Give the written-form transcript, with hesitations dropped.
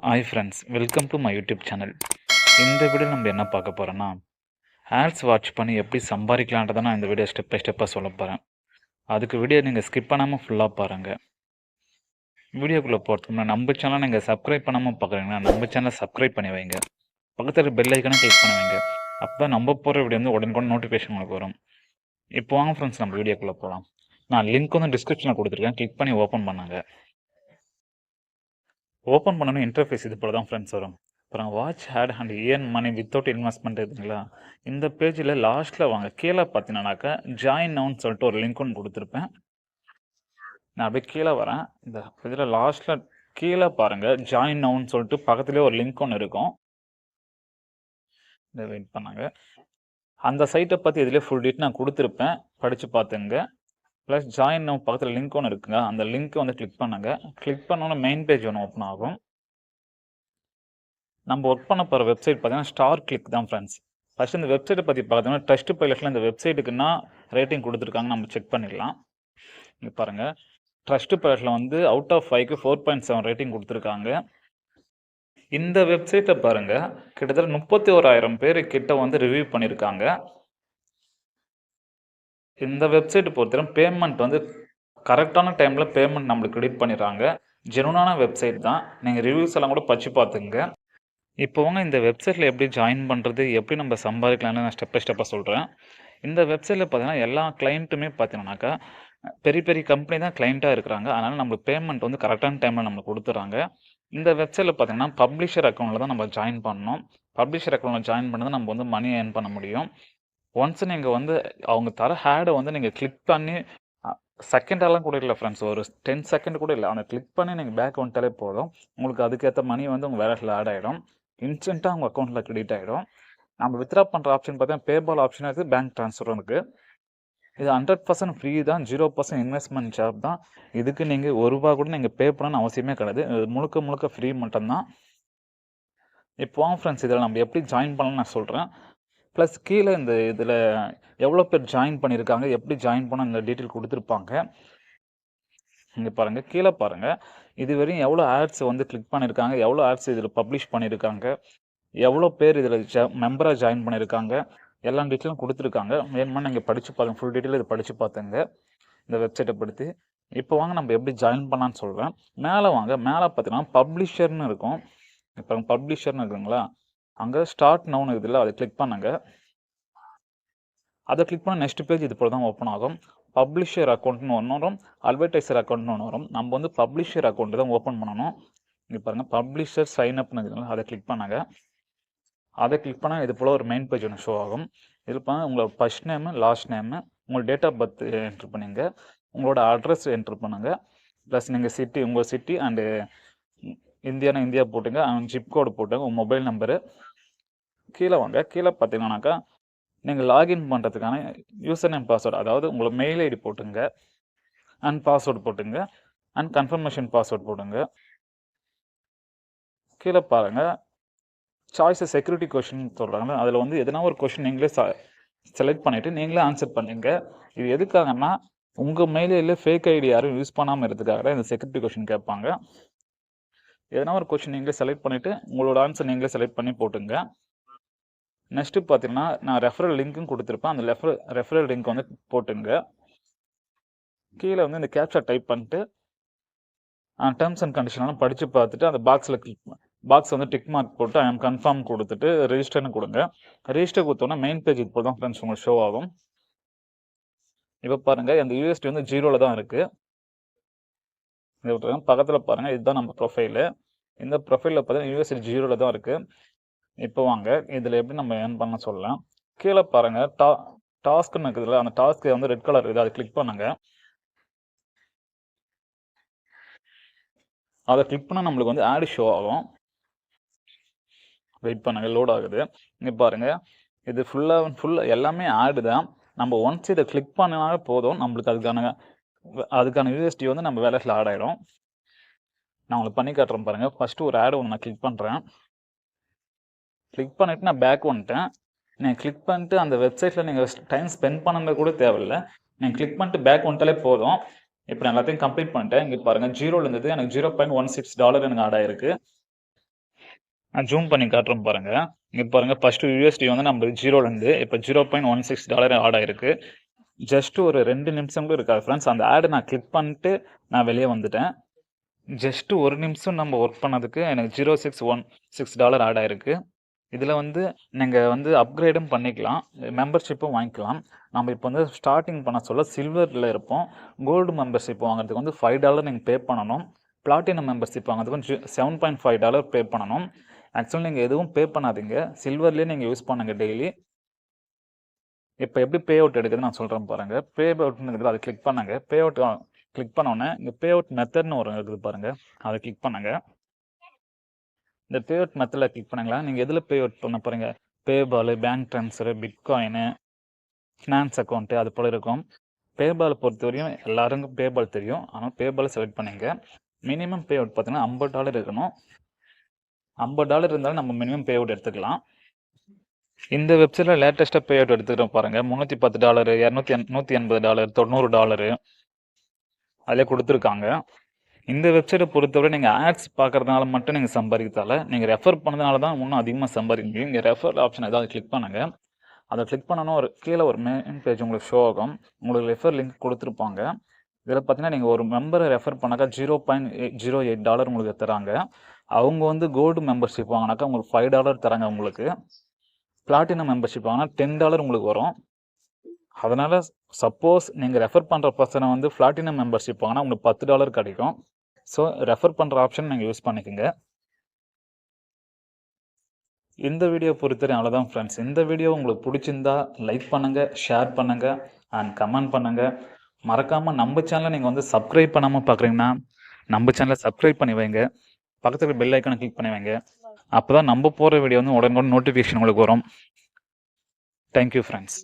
Hi friends, welcome to my YouTube channel. இந்த video நம்ம என்ன பார்க்க போகிறோன்னா, ஆட்ஸ் வாட்ச் பண்ணி எப்படி சம்பாதிக்கலான்றதை நான் இந்த வீடியோ ஸ்டெப் பை ஸ்டெப்பாக சொல்ல போகிறேன். அதுக்கு வீடியோ நீங்கள் ஸ்கிப் பண்ணாமல் ஃபுல்லாக பாருங்கள். வீடியோக்குள்ளே போகிறதுக்கு முன்னாடி நம்ம சேனலை நீங்கள் சப்ஸ்கிரைப் பண்ணாமல் பார்க்குறீங்கன்னா நம்ம சேனலை சப்ஸ்கிரைப் பண்ணி வைங்க. பக்கத்தில் பெல் ஐக்கனை கிளிக் பண்ணி வைங்க. அப்போ தான் நம்ம போகிற வீடியோ வந்து உடனுக்குடன் நோட்டிஃபிகேஷன் உங்களுக்கு வரும். இப்போ வாங்க ஃப்ரெண்ட்ஸ், நம்ம வீடியோக்குள்ளே போகலாம். நான் லிங்க் வந்து டிஸ்கிரிப்ஷனில் கொடுத்துருக்கேன், கிளிக் பண்ணி ஓப்பன் பண்ணாங்க. ஓப்பன் பண்ணணும் இன்டர்ஃபேஸ் இது போல தான் ஃப்ரெண்ட்ஸ் வரும். அப்புறம் watch ad and earn money without investment இருக்குங்களா, இந்த பேஜில் லாஸ்ட்டில் வாங்க கீழே பார்த்தீங்கன்னாக்கா ஜாயின் நவுன்னு சொல்லிட்டு ஒரு லிங்க் ஒன்று கொடுத்துருப்பேன். நான் அப்படியே கீழே வரேன். இந்த இதில் லாஸ்ட்டில் கீழே பாருங்கள் ஜாயின் நவுன்னு சொல்லிட்டு பக்கத்துலேயே ஒரு லிங்க் ஒன்று இருக்கும். இதை வெயிட் பண்ணாங்க. அந்த சைட்டை பற்றி இதிலே ஃபுல் டீட் நான் கொடுத்துருப்பேன், படித்து பார்த்துங்க. ப்ளஸ் ஜாயின் நவ் பக்கத்தில் லிங்க் ஒன்று இருக்குங்க, அந்த லிங்க்கை வந்து கிளிக் பண்ணுங்க. கிளிக் பண்ணோன்னே மெயின் பேஜ் ஒன்று ஓப்பன் ஆகும். நம்ம ஒர்க் பண்ண போகிற வெப்சைட் பார்த்தீங்கன்னா ஸ்டார் கிளிக் தான் ஃப்ரெண்ட்ஸ். ஃபஸ்ட் இந்த வெப்சைட்டை பற்றி பார்த்தீங்கன்னா ட்ரஸ்ட் பைலட்டில் இந்த வெப்சைட்டுக்குன்னா ரேட்டிங் கொடுத்துருக்காங்க, நம்ம செக் பண்ணிடலாம். இங்கே பாருங்கள், ட்ரஸ்ட் பைலட்டில் வந்து அவுட் ஆஃப் 5க்கு 4.7 ரேட்டிங் கொடுத்துருக்காங்க. இந்த வெப்சைட்டை பாருங்கள், கிட்டத்தட்ட 31,000 பேர் கிட்ட வந்து ரிவ்யூ பண்ணியிருக்காங்க. இந்த வெப்சைட் பொறுத்தவரை பேமெண்ட் வந்து கரெக்டான டைமில் பேமெண்ட் நம்மளுக்கு கிரெடிட் பண்ணிடுறாங்க. ஜெனுனான வெப்சைட் தான், நீங்கள் ரிவ்யூஸ் எல்லாம் கூட படித்து பார்த்துங்க. இப்போங்க இந்த வெப்சைட்டில் எப்படி ஜாயின் பண்ணுறது, எப்படி நம்ம சம்பாதிக்கலாம்னு நான் ஸ்டெப் பை ஸ்டெப்பாக சொல்கிறேன். இந்த வெப்சைட்டில் பார்த்தீங்கன்னா எல்லா கிளைண்ட்டுமே பார்த்தீங்கன்னாக்கா பெரிய பெரிய கம்பெனி தான் கிளைண்ட்டாக இருக்கிறாங்க. அதனால் நம்மளுக்கு பேமெண்ட் வந்து கரெக்டான டைமில் நம்மளுக்கு கொடுத்துட்றாங்க. இந்த வெப்சைட்டில் பார்த்தீங்கன்னா பப்ளிஷர் அக்கௌண்ட்டில் தான் நம்ம ஜாயின் பண்ணணும். பப்ளிஷர் அக்கௌண்ட்டில் ஜாயின் பண்ணது நம்ம வந்து மணி ஏர்ன் பண்ண முடியும். ஒன்ஸ் நீங்கள் வந்து அவங்க தர ஹேடை வந்து நீங்கள் கிளிக் பண்ணி செகண்டெல்லாம் கூட இல்லை ஃப்ரெண்ட்ஸ், ஒரு 10 செகண்ட் கூட இல்லை, அந்த கிளிக் பண்ணி நீங்கள் பேக் வந்துட்டாலே போதும், உங்களுக்கு அதுக்கேற்ற மணி வந்து உங்கள் வேலட்டில் ஆட் ஆகிடும். இன்ஸ்டண்ட்டாக உங்கள் அக்கௌண்ட்டில் கிரெடிட் ஆகிடும். நம்ம வித்ரா பண்ணுற ஆப்ஷன் பார்த்தீங்கன்னா பேபால் ஆப்ஷன் இருக்குது, பேங்க் ட்ரான்ஸ்ஃபரும் இருக்குது. இது 100% ஃப்ரீ தான், 0% இன்வெஸ்ட்மெண்ட் ஜாப் தான். இதுக்கு நீங்கள் ₹1 கூட நீங்கள் பே பண்ணணும்னு அவசியமே கிடையாது. இது முழுக்க முழுக்க ஃப்ரீ மட்டும்தான். இப்போ ஃப்ரெண்ட்ஸ், இதில் நம்ம எப்படி ஜாயின் பண்ணலாம்னு நான் சொல்கிறேன். ப்ளஸ் கீழே இந்த இதில் எவ்வளோ பேர் ஜாயின் பண்ணியிருக்காங்க, எப்படி ஜாயின் பண்ண இந்த டீட்டெயில் கொடுத்துருப்பாங்க. இங்கே பாருங்கள், கீழே பாருங்கள், இது வரையும் எவ்வளோ ஆட்ஸ் வந்து கிளிக் பண்ணியிருக்காங்க, எவ்வளோ ஆட்ஸ் இதில் பப்ளிஷ் பண்ணியிருக்காங்க, எவ்வளோ பேர் இதில் மெம்பராக ஜாயின் பண்ணியிருக்காங்க, எல்லா டீட்டெயிலும் கொடுத்துருக்காங்க. வேணுமா நீங்கள் படித்து பாருங்கள், ஃபுல் டீட்டெயில் இது படித்து பார்த்துங்க இந்த வெப்சைட்டை படுத்தி. இப்போ வாங்க நம்ம எப்படி ஜாயின் பண்ணலான்னு சொல்கிறேன். மேலே வாங்க, மேலே பார்த்தீங்கன்னா பப்ளிஷர்னு இருக்கும். இப்போ பப்ளிஷர்னு இருக்குங்களா, அங்கே ஸ்டார்ட் நவுன்னு இருக்குதுல்ல, அதை கிளிக் பண்ணுங்க. அதை கிளிக் பண்ண நெக்ஸ்ட் பேஜ் இது போல தான் ஓப்பன் ஆகும். பப்ளிஷர் அக்கௌண்ட்னு ஒன்று வரும், அட்வர்டைசர் அக்கௌண்ட்னு ஒன்று வரும். நம்ம வந்து பப்ளிஷர் அக்கௌண்ட் தான் ஓப்பன் பண்ணணும். இங்கே பாருங்கள், பப்ளிஷர் சைன் அப்னு இருக்குதுங்களா, அதை கிளிக் பண்ணுங்க. அதை கிளிக் பண்ணால் இது போல் ஒரு மெயின் பேஜ் ஒன்று ஷோ ஆகும். இதில் பாருங்கள், உங்களோட ஃபர்ஸ்ட் நேமு, லாஸ்ட் நேமு, உங்களோட டேட் ஆஃப் பர்த் என்ட்ரு பண்ணுங்க, உங்களோட அட்ரஸ் என்ட்ரு பண்ணுங்கள். ப்ளஸ் நீங்கள் சிட்டி, உங்கள் சிட்டி அண்டு இந்தியா போட்டுங்க, ஜிப் கோடு போட்டுங்க, உங்கள் மொபைல் நம்பரு. கீழே வாங்க, கீழே பார்த்தீங்கன்னாக்கா நீங்கள் லாகின் பண்ணுறதுக்கான யூசர் நேம் பாஸ்வேர்டு, அதாவது உங்களோட மெயில் ஐடி போட்டுங்க, அண்ட் பாஸ்வேர்டு போட்டுங்க, அண்ட் கன்ஃபர்மேஷன் பாஸ்வேர்டு போட்டுங்க. கீழே பாருங்கள், சாய்ஸை செக்யூரிட்டி கொஷின் சொல்கிறாங்க, அதில் வந்து எதனா ஒரு கொஷின் நீங்களே செலக்ட் பண்ணிவிட்டு நீங்களே ஆன்சர் பண்ணுங்க. இது எதுக்காகன்னா, உங்கள் மெயிலில் ஃபேக் ஐடி யாரும் யூஸ் பண்ணாமல் இருக்கிறதுக்காக இந்த செக்யூரிட்டி கொஷின் கேட்பாங்க. எதனா ஒரு கொஷின் நீங்களே செலக்ட் பண்ணிவிட்டு உங்களோட ஆன்சர் நீங்களே செலக்ட் பண்ணி போட்டுங்க. நெக்ஸ்ட்டு பார்த்தீங்கன்னா, நான் ரெஃபரல் லிங்க்கும் கொடுத்துருப்பேன், அந்த ரெஃபரல் லிங்க் வந்து போட்டுங்க. கீழே வந்து இந்த கேப்சா டைப் பண்ணிட்டு டேர்ம்ஸ் அண்ட் கண்டிஷன்லாம் படித்து பார்த்துட்டு அந்த பாக்ஸ் வந்து டிக் மார்க் போட்டு ஐ எம் கன்ஃபார்ம் கொடுத்துட்டு ரெஜிஸ்டர்னு கொடுங்க. ரெஜிஸ்டர் கொடுத்தோன்னா மெயின் பேஜ் இது போல் தான் ஃப்ரெண்ட்ஸ் உங்களுக்கு ஷோ ஆகும். இப்போ பாருங்கள், அந்த யூஎஸ்டி வந்து 0ல் தான் இருக்குது. இது பக்கத்தில் பாருங்கள், இதுதான் நம்ம ப்ரொஃபைலு. இந்த ப்ரொஃபைலில் பார்த்தீங்கன்னா யூஎஸ்டி 0ல் தான் இருக்குது. இப்போ வாங்க, இதில் எப்படி நம்ம ஏர்ன் பண்ண சொல்லலாம். கீழே பாருங்கள், டாஸ்க்குன்னு இருக்குதுல்ல, அந்த டாஸ்க்கு வந்து ரெட் கலர் இருக்குது, அதை கிளிக் பண்ணுங்க. அதை கிளிக் பண்ணால் நம்மளுக்கு வந்து ஆடு ஷோ ஆகும். வெயிட் பண்ணுங்க, லோட் ஆகுது. இங்கே பாருங்கள், இது ஃபுல்லாக எல்லாமே ஆடு தான். நம்ம ஒன்ஸ் இதை கிளிக் பண்ணினாலே போதும், நம்மளுக்கு அதுக்கான யூஎஸ்டி வந்து நம்ம வேலட்டில் ஆட் ஆகிடும். நான் உங்களுக்கு பண்ணி காட்டுறேன் பாருங்கள். ஃபஸ்ட்டு ஒரு ஆடு ஒன்று நான் கிளிக் பண்ணுறேன். கிளிக் பண்ணிவிட்டு நான் பேக் வந்துட்டேன். நீங்கள் கிளிக் பண்ணிட்டு அந்த வெப்சைட்டில் நீங்கள் டைம் ஸ்பெண்ட் பண்ணுறது கூட தேவையில்லை, நீங்கள் கிளிக் பண்ணிட்டு பேக் வந்துட்டாலே போதும். இப்போ நான் எல்லாத்தையும் கம்ப்ளீட் பண்ணிட்டேன். இங்கே பாருங்கள், 0ல் இருந்தது, எனக்கு $0.16 எனக்கு ஆட் ஆகிருக்கு. நான் ஜூம் பண்ணி காட்டுறேன் பாருங்க. இங்க பாருங்க ஃபர்ஸ்ட் USD வந்து நம்மளுக்கு 0லேருந்து இப்போ $0.16 ஆட் ஆயிருக்கு. ஜஸ்ட் ஒரு 2 நிமிஷம் கூட இருக்காது ஃப்ரெண்ட்ஸ். அந்த ஆட் நான் கிளிக் பண்ணிட்டு நான் வெளியே வந்துட்டேன். ஜஸ்ட் 1 நிமிஷம் நம்ம ஒர்க் பண்ணதுக்கு எனக்கு $0.616 ஆட் ஆயிருக்கு. இதில் வந்து நீங்கள் வந்து அப்கிரேடும் பண்ணிக்கலாம், மெம்பர்ஷிப்பும் வாங்கிக்கலாம். நம்ம இப்போ வந்து ஸ்டார்டிங் பண்ண சொல்ல சில்வரில் இருப்போம். கோல்டு மெம்பர்ஷிப் வாங்குறதுக்கு வந்து $5 நீங்கள் பே பண்ணணும். பிளாட்டினம் மெம்பர்ஷிப் வாங்குறதுக்கு வந்து $7.5 பே பண்ணணும். ஆக்சுவலி நீங்கள் எதுவும் பே பண்ணாதீங்க, சில்வர்லேயே நீங்கள் யூஸ் பண்ணுங்கள் டெய்லி. இப்போ எப்படி பே அவுட் எடுக்குதுன்னு நான் சொல்கிறேன் பாருங்கள். பே அவுட்னு இருக்குது, அதை கிளிக் பண்ணுங்கள். பே அவுட் கிளிக் பண்ணோன்னே இங்கே பே அவுட் மெத்தட்னு ஒரு இருக்குது பாருங்கள், அதை கிளிக் பண்ணுங்கள். இந்த பே அவுட் மெத்தடில் கிளிக் பண்ணுங்களா, நீங்கள் எதில் பே அவுட் பண்ண போகிறீங்க? PayPal, bank transfer, bitcoin, finance account அது போல் இருக்கும். பேபால் பொறுத்த வரையும் எல்லாருக்கும் பேபால் தெரியும், ஆனால் பேபால் செலக்ட் பண்ணிங்க. மினிமம் பே அவுட் பார்த்தீங்கன்னா $50 இருக்கணும். $50 இருந்தாலும் நம்ம மினிமம் பே அவுட் எடுத்துக்கலாம். இந்த வெப்சைட்டில் லேட்டஸ்ட்டாக பே அவுட் எடுத்துக்கிறோம் பாருங்கள். $310, $180, $90 அதிலே கொடுத்துருக்காங்க. இந்த வெப்சைட்டை பொறுத்தவரை நீங்கள் ஆட்ஸ் பார்க்குறதுனால மட்டும் நீங்கள் சம்பாதிக்கிறதால, நீங்கள் ரெஃபர் பண்ணதுனால தான் இன்னும் அதிகமாக சம்பாதிக்க முடியும். இங்கே ரெஃபர் ஆப்ஷன் ஏதாவது கிளிக் பண்ணுங்கள். அதை கிளிக் பண்ணணும், ஒரு கீழே ஒரு மெயின் பேஜ் உங்களுக்கு ஷோ ஆகும். உங்களுக்கு ரெஃபர் லிங்க் கொடுத்துருப்பாங்க. இதில் பார்த்தீங்கன்னா நீங்கள் ஒரு மெம்பரை ரெஃபர் பண்ணாக்கா $0.08 உங்களுக்கு தராங்க. அவங்க வந்து கோல்டு மெம்பர்ஷிப் வாங்கினாக்கா உங்களுக்கு $5 தராங்க. உங்களுக்கு பிளாட்டினம் மெம்பர்ஷிப் வாங்கினா $10 உங்களுக்கு வரும். அதனால் சப்போஸ் நீங்கள் ரெஃபர் பண்ணுற பர்சனை வந்து பிளாட்டினம் மெம்பர்ஷிப் வாங்கினா உங்களுக்கு $10 கிடைக்கும். ஸோ ரெஃபர் பண்ணுற ஆப்ஷன் நீங்கள் யூஸ் பண்ணிக்கோங்க. இந்த வீடியோ பொறுத்தவரை அவ்வளோதான் ஃப்ரெண்ட்ஸ். இந்த வீடியோ உங்களுக்கு பிடிச்சிருந்தா லைக் பண்ணுங்கள், ஷேர் பண்ணுங்கள் அண்ட் கமெண்ட் பண்ணுங்கள். மறக்காமல் நம்ம சேனலை நீங்கள் வந்து சப்ஸ்கிரைப் பண்ணாமல் பார்க்குறீங்கன்னா நம்ம சேனலை சப்ஸ்கிரைப் பண்ணி வைங்க. பக்கத்தில் பெல் ஐக்கானை கிளிக் பண்ணி வைங்க. அப்போ தான் நம்ம போகிற வீடியோ வந்து உடனே நோட்டிஃபிகேஷன் உங்களுக்கு வரும். Thank you friends.